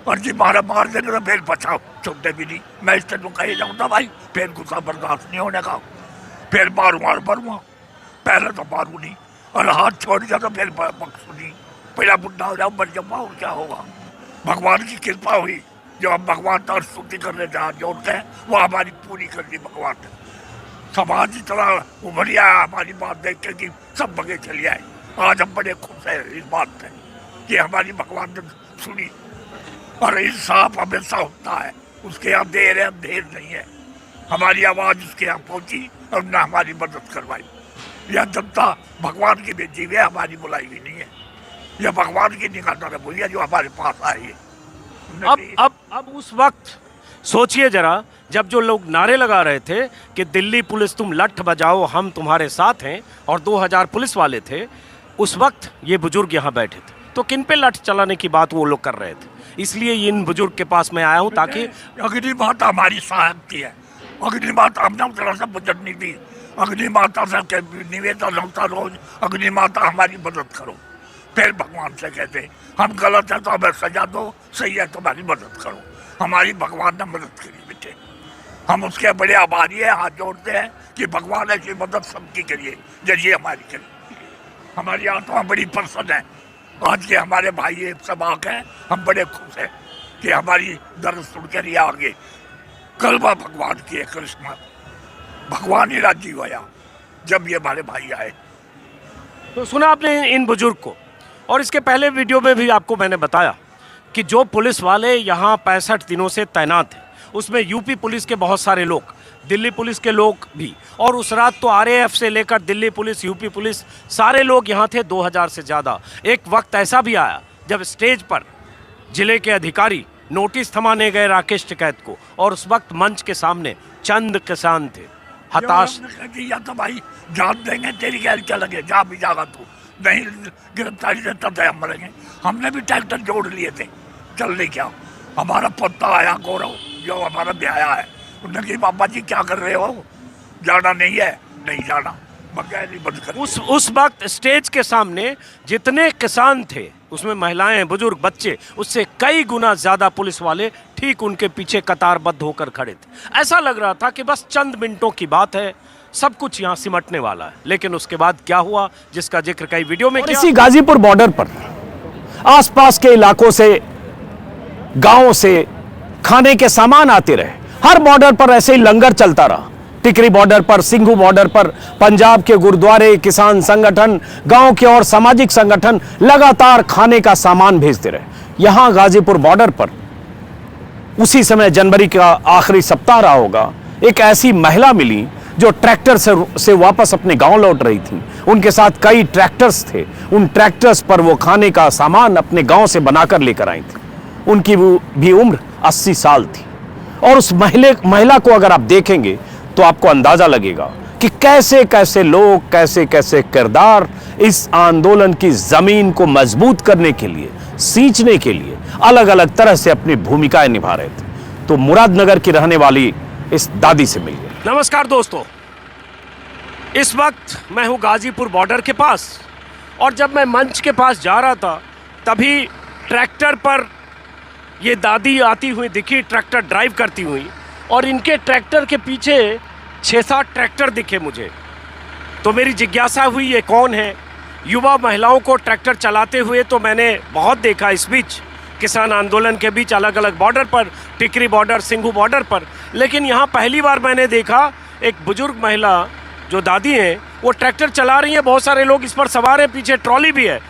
Speaker 10: और जी मार देंगे तो फिर बचाओ छुट्टे भी नहीं, मैं इस तरह कही जाऊँगा भाई, फिर गुस्सा बर्दाश्त नहीं होने का, फिर मारूंगा पहले तो मारू नहीं, और हाथ छोड़ दिया तो फिर बख्शू नहीं, पहला बुढ़ा हो जाओ, मर जाऊँगा, और क्या होगा। भगवान की कृपा हुई, जो हम भगवान तो स्तुति करने जहाँ जोड़ते हैं वो हमारी पूरी कर दी भगवान ने। समाज इतना उभरिया हमारी बात देख के कि सब बगे चले आए, आज हम बड़े खुश हैं इस बात पे कि हमारी भगवान ने सुनी, और इंसाफ हमेशा होता है, उसके यहाँ देर है, अंधेर नहीं है, हमारी आवाज़ उसके यहाँ पहुँची और न हमारी मदद करवाई। यह जनता भगवान की भेजी हुई है, हमारी बुलाई हुई नहीं है, यह भगवान की निगाह हुई है जो हमारे पास आई है।
Speaker 9: अब उस वक्त सोचिए जरा, जब जो लोग नारे लगा रहे थे कि दिल्ली पुलिस तुम लठ बजाओ हम तुम्हारे साथ हैं, और 2000 पुलिस वाले थे, उस वक्त ये बुजुर्ग यहाँ बैठे थे, तो किन पे लठ चलाने की बात वो लोग कर रहे थे। इसलिए इन बुजुर्ग के पास मैं आया हूँ ताकि
Speaker 10: अग्नि माता हमारी सहायक थी है, अग्नि माता हमने उस तरह से बुझनी थी, अग्नि माता से निवेदन होता रोज, अग्नि माता हमारी मदद करो, फिर भगवान से कहते हम गलत है तो हमें सजा दो, सही है तो हमारी मदद करो। हमारी भगवान ने मदद करी बेटे, हम उसके बड़े आभारी हैं, हाथ जोड़ते हैं कि भगवान ऐसी मदद सबकी करिए जैसी हमारी करिए। हमारी आत्मा बड़ी प्रसन्न है, आज के हमारे भाई सबाक हैं, हम बड़े खुश हैं कि हमारी दर्द सुनकर ये आगे कलवा भगवान की है। कृष्ण भगवान ही राजी हुआ जब ये हमारे भाई आए।
Speaker 9: तो सुना आपने इन बुजुर्ग को, और इसके पहले वीडियो में भी आपको मैंने बताया कि जो पुलिस वाले यहाँ 65 दिनों से तैनात हैं, उसमें यूपी पुलिस के बहुत सारे लोग, दिल्ली पुलिस के लोग भी, और उस रात तो आरएएफ से लेकर दिल्ली पुलिस, यूपी पुलिस, सारे लोग यहाँ थे, 2000 से ज़्यादा। एक वक्त ऐसा भी आया जब स्टेज पर जिले के अधिकारी नोटिस थमाने गए राकेश टिकैत को, और उस वक्त मंच के सामने चंद किसान थे हताश।
Speaker 10: या तो भाई जान देंगे, तेरी गैर क्या लगे, जा भी जागा तू, नहीं गिरफ्तारी से तब हम मरेंगे। हमने भी ट्रैक्टर जोड़ लिए थे, चल नहीं क्या। हमारा पोता आया गौरव जो हमारा ब्याया है, उन्होंने कहा बाबा जी क्या कर रहे हो, जाना नहीं है, नहीं जाना, बगैर बंद कर।
Speaker 9: उस वक्त स्टेज के सामने जितने किसान थे, उसमें महिलाएं, बुजुर्ग, बच्चे, उससे कई गुना ज्यादा पुलिस वाले ठीक उनके पीछे कतारबद्ध होकर खड़े थे। ऐसा लग रहा था कि बस चंद मिनटों की बात है, सब कुछ यहाँ सिमटने वाला है। लेकिन उसके बाद क्या हुआ, जिसका जिक्र कई वीडियो में किया।
Speaker 1: इसी गाजीपुर बॉर्डर पर आसपास के इलाकों से, गांवों से खाने के सामान आते रहे। हर बॉर्डर पर ऐसे ही लंगर चलता रहा। टिकरी बॉर्डर पर, सिंघू बॉर्डर पर पंजाब के गुरुद्वारे, किसान संगठन, गांव के और सामाजिक संगठन लगातार खाने का सामान भेजते रहे। यहां गाजीपुर बॉर्डर पर उसी समय जनवरी का आखिरी सप्ताह रहा होगा, एक ऐसी महिला मिली जो ट्रैक्टर से वापस अपने गांव लौट रही थी। उनके साथ कई ट्रैक्टर्स थे, उन ट्रैक्टर्स पर वो खाने का सामान अपने गांव से बनाकर लेकर आई थी। उनकी भी उम्र 80 साल थी, और उस महिला को अगर आप देखेंगे तो आपको अंदाजा लगेगा कि कैसे कैसे लोग, कैसे कैसे किरदार इस आंदोलन की जमीन को मजबूत करने के लिए, सींचने के लिए अलग अलग तरह से अपनी भूमिकाएं निभा रहे थे। तो मुरादनगर की रहने वाली इस दादी से मिलिए।
Speaker 9: नमस्कार दोस्तों, इस वक्त मैं हूं गाजीपुर बॉर्डर के पास, और जब मैं मंच के पास जा रहा था तभी ट्रैक्टर पर ये दादी आती हुई दिखी, ट्रैक्टर ड्राइव करती हुई, और इनके ट्रैक्टर के पीछे 6-7 ट्रैक्टर दिखे मुझे। तो मेरी जिज्ञासा हुई ये कौन है। युवा महिलाओं को ट्रैक्टर चलाते हुए तो मैंने बहुत देखा इस बीच, किसान आंदोलन के बीच अलग अलग बॉर्डर पर, टिकरी बॉर्डर, सिंघू बॉर्डर पर, लेकिन यहाँ पहली बार मैंने देखा एक बुजुर्ग महिला जो दादी हैं, वो ट्रैक्टर चला रही हैं। बहुत सारे लोग इस पर सवार हैं, पीछे ट्रॉली भी है।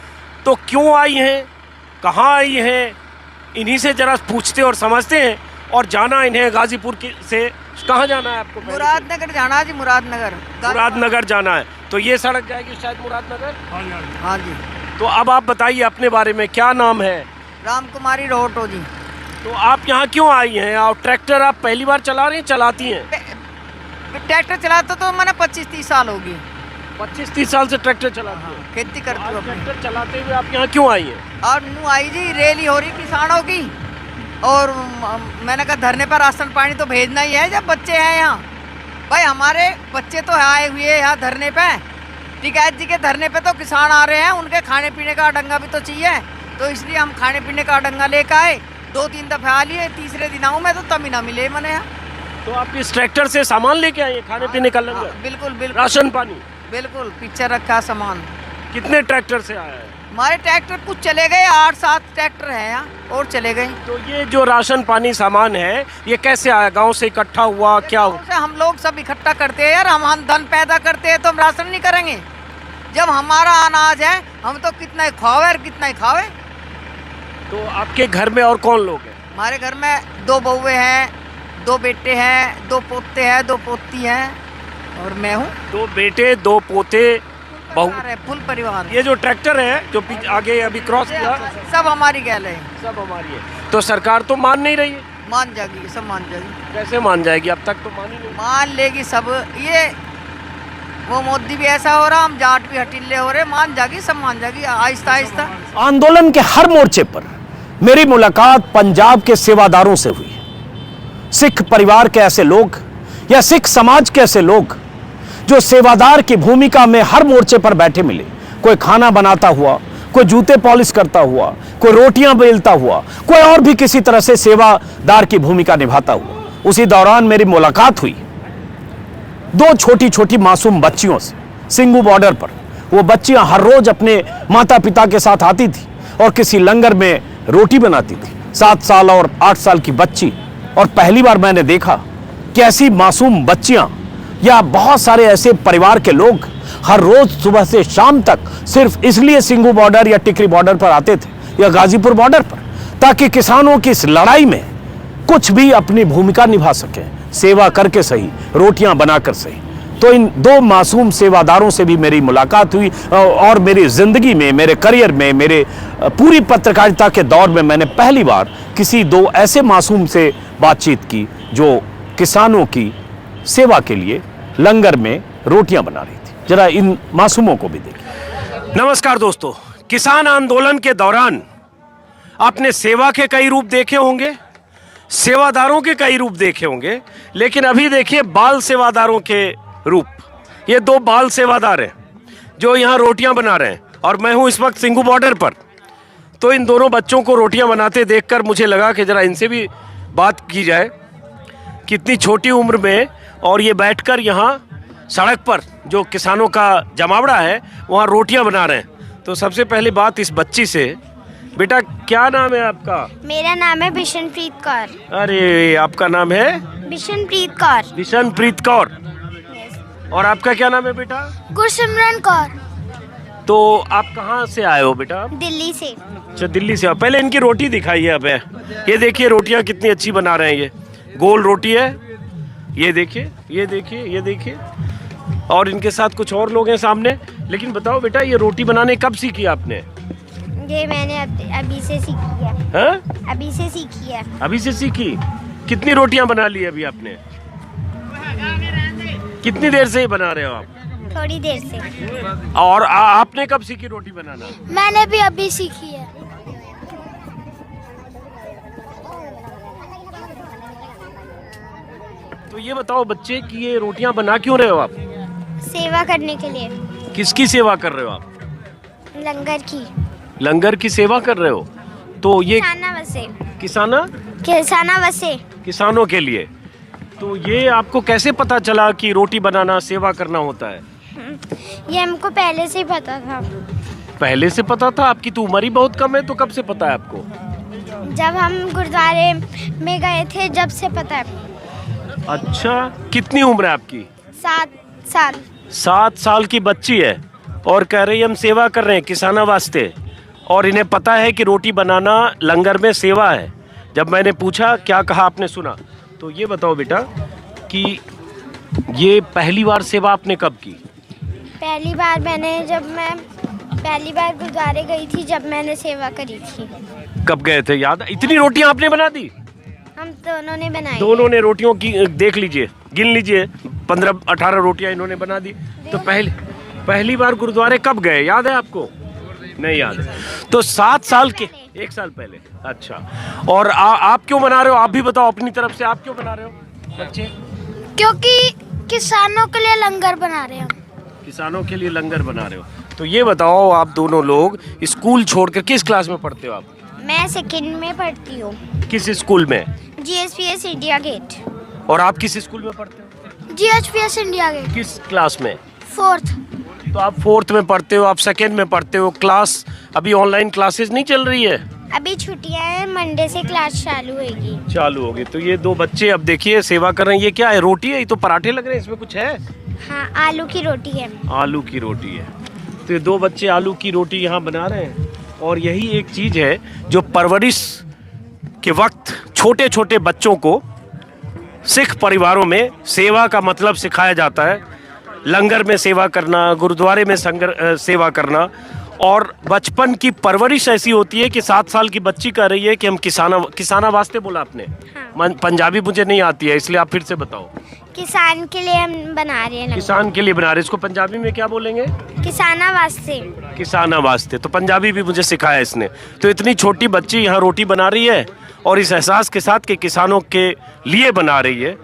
Speaker 9: तो क्यों आई हैं, कहाँ आई हैं, इन्हीं से जरा पूछते और समझते हैं। और जाना इन्हें गाजीपुर से कहाँ जाना है आपको?
Speaker 11: मुरादनगर जाना है जी, मुरादनगर।
Speaker 9: मुरादनगर जाना है, तो ये सड़क जाएगी शायद मुरादनगर।
Speaker 11: हाँ जी।
Speaker 9: तो अब आप बताइए अपने बारे में, क्या नाम है?
Speaker 11: राम कुमारी रोहटो जी।
Speaker 9: तो आप यहाँ क्यों आई हैं, और ट्रैक्टर आप पहली बार चला रही हैं, चलाती हैं?
Speaker 11: ट्रैक्टर चलाते तो मैंने 25-30 साल होगी।
Speaker 9: 25-30 साल से ट्रैक्टर चलाती हैं?
Speaker 11: खेती करती हूँ।
Speaker 9: ट्रैक्टर चलाते हुए आप यहाँ क्यों आई हैं?
Speaker 11: और नू आई जी, रैली हो रही किसानों की, और मैंने कहा धरने पर राशन पानी तो भेजना ही है जब बच्चे हैं यहाँ। भाई हमारे बच्चे तो आए हुए हैं यहाँ धरने पे, टिकैत जी के धरने पे तो किसान आ रहे हैं, उनके खाने पीने का अडंगा भी तो चाहिए। तो इसलिए हम खाने पीने का अडंगा लेकर आए, 2-3 दफे आ लिए, तीसरे दिन आऊँ मैं तो तभी ना मिले मैंने यहाँ।
Speaker 9: तो आप इस ट्रैक्टर से सामान लेके आए, खाने पीने का लंगर?
Speaker 11: बिल्कुल बिल्कुल।
Speaker 9: राशन पानी?
Speaker 11: बिल्कुल, पीछे रखा सामान।
Speaker 9: कितने ट्रैक्टर से आया है?
Speaker 11: हमारे ट्रैक्टर कुछ चले गए, 8-7 ट्रैक्टर हैं यहाँ, और चले गए।
Speaker 9: तो ये जो राशन पानी सामान है, ये कैसे आया? गांव से इकट्ठा हुआ, क्या हुआ?
Speaker 11: हम लोग सब इकट्ठा करते हैं यार, हम धन पैदा करते हैं तो हम राशन नहीं करेंगे? जब हमारा अनाज है हम तो कितना ही खावे और कितना ही खावे।
Speaker 9: तो आपके घर में और कौन लोग हैं?
Speaker 11: हमारे घर में 2 बउए हैं, 2 बेटे हैं, 2 पोते हैं, 2 पोती हैं, और मैं हूँ।
Speaker 9: 2 बेटे, 2 पोते, बहू,
Speaker 11: फुल परिवार।
Speaker 9: ये जो ट्रैक्टर है जो आगे अभी क्रॉस किया,
Speaker 11: सब हमारी गैल है,
Speaker 9: सब हमारी है। तो सरकार तो मान नहीं रही है?
Speaker 11: मान जाएगी, सब मान जाएगी।
Speaker 9: कैसे मान जाएगी? अब तक तो मान ही नहीं।
Speaker 11: मान लेगी सब। ये वो मोदी भी ऐसा हो रहा, हम जाट भी हटिल्ले हो रहे, मान जाएगी, सब मान जाएगी, आहिस्ता आहिस्ता।
Speaker 1: आंदोलन के हर मोर्चे पर मेरी मुलाकात पंजाब के सेवादारों से हुई। सिख परिवार के ऐसे लोग या सिख समाज के ऐसे लोग जो सेवादार की भूमिका में हर मोर्चे पर बैठे मिले। कोई खाना बनाता हुआ, कोई जूते पॉलिश करता हुआ, कोई रोटियां बेलता हुआ, कोई और भी किसी तरह से सेवादार की भूमिका निभाता हुआ। उसी दौरान मेरी मुलाकात हुई 2 छोटी छोटी मासूम बच्चियों से सिंगू बॉर्डर पर। वो बच्चियां हर रोज अपने माता पिता के साथ आती थी और किसी लंगर में रोटी बनाती थी। 7 साल और 8 साल की बच्ची, और पहली बार मैंने देखा कि ऐसी मासूम बच्चियां या बहुत सारे ऐसे परिवार के लोग हर रोज सुबह से शाम तक सिर्फ इसलिए सिंगू बॉर्डर या टिकरी बॉर्डर पर आते थे या गाजीपुर बॉर्डर पर, ताकि किसानों की इस लड़ाई में कुछ भी अपनी भूमिका निभा सकें, सेवा करके सही, रोटियां बनाकर सही। तो इन 2 मासूम सेवादारों से भी मेरी मुलाकात हुई और मेरी जिंदगी में, मेरे करियर में, मेरे पूरी पत्रकारिता के दौर में मैंने पहली बार किसी 2 ऐसे मासूम से बातचीत की जो किसानों की सेवा के लिए लंगर में रोटियां बना रही थी। जरा इन मासूमों को भी देखिए।
Speaker 8: नमस्कार दोस्तों, किसान आंदोलन के दौरान आपने सेवा के कई रूप देखे होंगे, सेवादारों के कई रूप देखे होंगे, लेकिन अभी देखिए बाल सेवादारों के रूप। ये 2 बाल सेवादार हैं जो यहाँ रोटियां बना रहे हैं और मैं हूँ इस वक्त सिंगू बॉर्डर पर। तो इन दोनों बच्चों को रोटियां बनाते देखकर मुझे लगा कि जरा इनसे भी बात की जाए। कितनी छोटी उम्र में और ये बैठकर यहाँ सड़क पर जो किसानों का जमावड़ा है वहाँ रोटियां बना रहे हैं। तो सबसे पहली बात इस बच्ची से, बेटा क्या नाम है आपका?
Speaker 12: मेरा नाम है बिशनप्रीत कौर।
Speaker 8: अरे आपका नाम है?
Speaker 12: बिशनप्रीत कौर।
Speaker 8: बिशनप्रीत कौर। और आपका क्या नाम है बेटा?
Speaker 12: गुरसिमरन कौर।
Speaker 8: तो आप कहाँ से आए हो बेटा?
Speaker 12: दिल्ली से।
Speaker 8: अच्छा दिल्ली से। पहले इनकी रोटी दिखाइए। अब ये देखिए रोटियां कितनी अच्छी बना रहे हैं। ये गोल रोटी है, ये देखिए, ये देखिए, ये देखिए। और इनके साथ कुछ और लोग हैं सामने। लेकिन बताओ बेटा, ये रोटी बनाने कब सीखी आपने?
Speaker 12: ये मैंने अभी से सीखी है।
Speaker 8: हाँ? अभी
Speaker 12: से सीखी है।
Speaker 8: अभी से सीखी? कितनी रोटियां बना ली अभी आपने? कितनी देर से ही बना रहे हो आप?
Speaker 12: थोड़ी देर से।
Speaker 8: और आपने कब सीखी रोटी बनाना?
Speaker 12: मैंने भी अभी सीखी है।
Speaker 8: तो ये बताओ बच्चे कि ये रोटियां बना क्यों रहे हो आप?
Speaker 12: सेवा करने के लिए।
Speaker 8: किसकी सेवा कर रहे हो आप?
Speaker 12: लंगर की।
Speaker 8: लंगर की सेवा कर रहे हो? तो ये
Speaker 12: किसाना वसे
Speaker 8: किसानों के लिए। तो ये आपको कैसे पता चला कि रोटी बनाना सेवा करना होता है?
Speaker 12: ये हमको पहले से ही पता था।
Speaker 8: पहले से पता था? आपकी तो उम्र ही बहुत कम है, तो कब से पता है आपको?
Speaker 12: जब हम गुरुद्वारे में गए थे जब से पता है।
Speaker 8: अच्छा, कितनी उम्र है आपकी?
Speaker 12: 7 साल।
Speaker 8: 7 साल की बच्ची है और कह रही हम सेवा कर रहे हैं किसाना वास्ते, और इन्हें पता है कि रोटी बनाना लंगर में सेवा है। जब मैंने पूछा क्या कहा आपने सुना? तो ये बताओ बेटा कि ये पहली बार सेवा आपने कब की?
Speaker 12: पहली बार मैं पहली बार गुरुद्वारे गई थी जब मैंने सेवा करी थी।
Speaker 8: कब गए थे याद? इतनी रोटियां आपने बना दी?
Speaker 12: हम दोनों ने बनाई।
Speaker 8: दोनों ने रोटियों की देख लीजिए, गिन लीजिए, 15-18 रोटियां इन्होंने बना दी। तो पहली बार गुरुद्वारे कब गए, याद है आपको? नहीं याद है। तो 7 साल के 1 साल पहले। अच्छा, और आप क्यों बना रहे हो? आप भी बताओ अपनी तरफ से, आप क्यों बना रहे हो बच्चे?
Speaker 12: क्योंकि किसानों के लिए लंगर बना रहे हैं।
Speaker 8: किसानों के लिए लंगर बना रहे हो। तो ये बताओ आप दोनों लोग स्कूल छोड़कर किस क्लास में पढ़ते हो आप?
Speaker 12: मैं 2nd में पढ़ती हूँ।
Speaker 8: किस स्कूल में?
Speaker 12: GHPS India Gate.
Speaker 8: और आप किस स्कूल में पढ़ते हो?
Speaker 12: GHPS India Gate.
Speaker 8: किस क्लास में?
Speaker 12: 4th।
Speaker 8: तो आप 4th में पढ़ते हो, आप 2nd में पढ़ते हो। क्लास अभी ऑनलाइन क्लासेस नहीं चल रही है?
Speaker 12: अभी छुट्टियां हैं, मंडे से क्लास चालू होगी।
Speaker 8: तो ये 2 बच्चे अब देखिए सेवा कर रहे हैं। ये क्या है? रोटी है? ये तो पराठे लग रहे हैं, इसमें कुछ है?
Speaker 12: हाँ, आलू की रोटी है।
Speaker 8: आलू की रोटी है। तो ये 2 बच्चे आलू की रोटी यहाँ बना रहे हैं। और यही एक चीज़ है जो परवरिश के वक्त छोटे छोटे बच्चों को सिख परिवारों में सेवा का मतलब सिखाया जाता है। लंगर में सेवा करना, गुरुद्वारे में सेवा करना। और बचपन की परवरिश ऐसी होती है कि 7 साल की बच्ची कह रही है कि हम किसाना वास्ते बोला आपने? हाँ। पंजाबी मुझे नहीं आती है, इसलिए आप फिर से बताओ।
Speaker 12: किसान के लिए हम बना रहे हैं।
Speaker 8: किसान के लिए बना रहे हैं। इसको पंजाबी में क्या बोलेंगे?
Speaker 12: किसाना वास्ते।
Speaker 8: किसाना वास्ते। तो पंजाबी भी मुझे सिखाया इसने। तो इतनी छोटी बच्ची यहाँ रोटी बना रही है और इस एहसास के साथ कि किसानों के लिए बना रही है।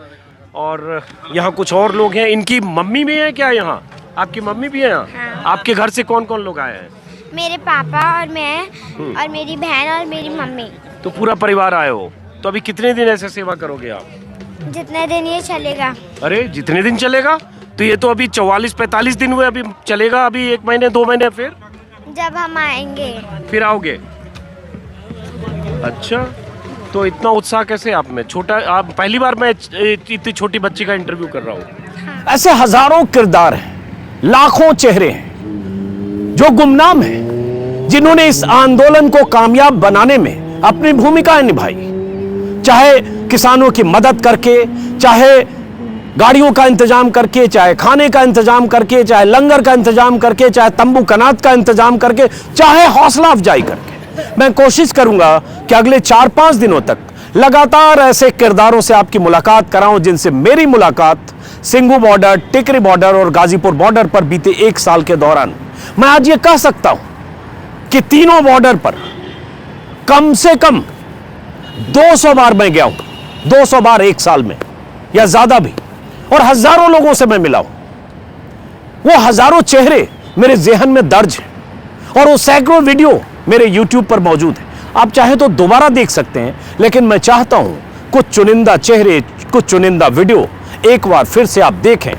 Speaker 8: और यहाँ कुछ और लोग हैं। इनकी मम्मी भी है क्या यहाँ? आपकी मम्मी भी है यहाँ?
Speaker 12: हाँ।
Speaker 8: आपके घर से कौन कौन लोग आए हैं?
Speaker 12: मेरे पापा और मैं और मेरी बहन और मेरी मम्मी।
Speaker 8: तो पूरा परिवार आए हो। तो अभी कितने दिन ऐसे सेवा करोगे आप?
Speaker 12: जितने दिन ये चलेगा।
Speaker 8: अरे जितने दिन चलेगा? तो ये तो अभी 44-45 दिन हुए, अभी चलेगा अभी 1 महीने 2 महीने, फिर
Speaker 12: जब हम आएंगे
Speaker 8: फिर आओगे। अच्छा, तो इतना उत्साह कैसे आप में? छोटा, आप पहली बार मैं इतनी छोटी बच्ची का इंटरव्यू कर रहा हूँ।
Speaker 1: ऐसे हजारों किरदार हैं, लाखों चेहरे हैं जो गुमनाम हैं, जिन्होंने इस आंदोलन को कामयाब बनाने में अपनी भूमिकाएं निभाई। चाहे किसानों की मदद करके, चाहे गाड़ियों का इंतजाम करके, चाहे खाने का इंतजाम करके, चाहे लंगर का इंतजाम करके, चाहे तंबू कनात का इंतजाम करके, चाहे हौसला अफजाई करके। मैं कोशिश करूंगा कि अगले 4-5 दिनों तक लगातार ऐसे किरदारों से आपकी मुलाकात कराऊं जिनसे मेरी मुलाकात सिंघू बॉर्डर, टिकरी बॉर्डर और गाजीपुर बॉर्डर पर बीते 1 साल के दौरान। मैं आज ये कह सकता हूं कि तीनों बॉर्डर पर कम से कम 200 बार मैं गया हूं, 200 बार 1 साल में या ज्यादा भी, और हजारों लोगों से मैं मिला हूं। वो हजारों चेहरे मेरे जेहन में दर्ज हैं और वो सैकड़ों वीडियो मेरे YouTube पर मौजूद है। आप चाहे तो दोबारा देख सकते हैं, लेकिन मैं चाहता हूं कुछ चुनिंदा चेहरे, कुछ चुनिंदा वीडियो एक बार फिर से आप देखें,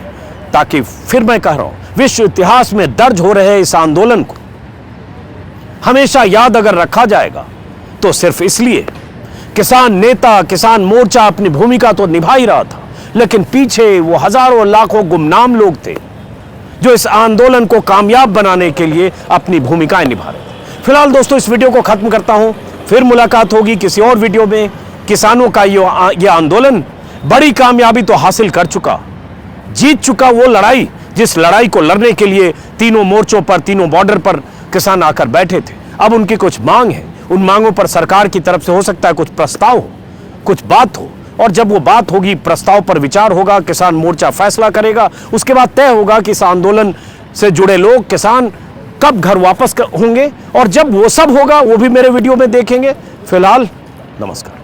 Speaker 1: ताकि फिर मैं कह रहा हूं विश्व इतिहास में दर्ज हो रहे इस आंदोलन को हमेशा याद अगर रखा जाएगा तो सिर्फ इसलिए किसान नेता, किसान मोर्चा अपनी भूमिका तो निभा ही रहा था, लेकिन पीछे वो हजारों लाखों गुमनाम लोग थे जो इस आंदोलन को कामयाब बनाने के लिए अपनी भूमिकाएं निभा रहे थे। फिलहाल दोस्तों इस वीडियो को खत्म करता हूं, फिर मुलाकात होगी किसी और वीडियो में। किसानों का ये आंदोलन बड़ी कामयाबी तो हासिल कर चुका, जीत चुका वो लड़ाई जिस लड़ाई को लड़ने के लिए तीनों मोर्चों पर, तीनों बॉर्डर पर किसान आकर बैठे थे। अब उनकी कुछ मांग है, उन मांगों पर सरकार की तरफ से हो सकता है कुछ प्रस्ताव हो, कुछ बात हो, और जब वो बात होगी, प्रस्ताव पर विचार होगा, किसान मोर्चा फैसला करेगा, उसके बाद तय होगा कि इस आंदोलन से जुड़े लोग, किसान कब घर वापस होंगे, और जब वो सब होगा वो भी मेरे वीडियो में देखेंगे। फिलहाल नमस्कार।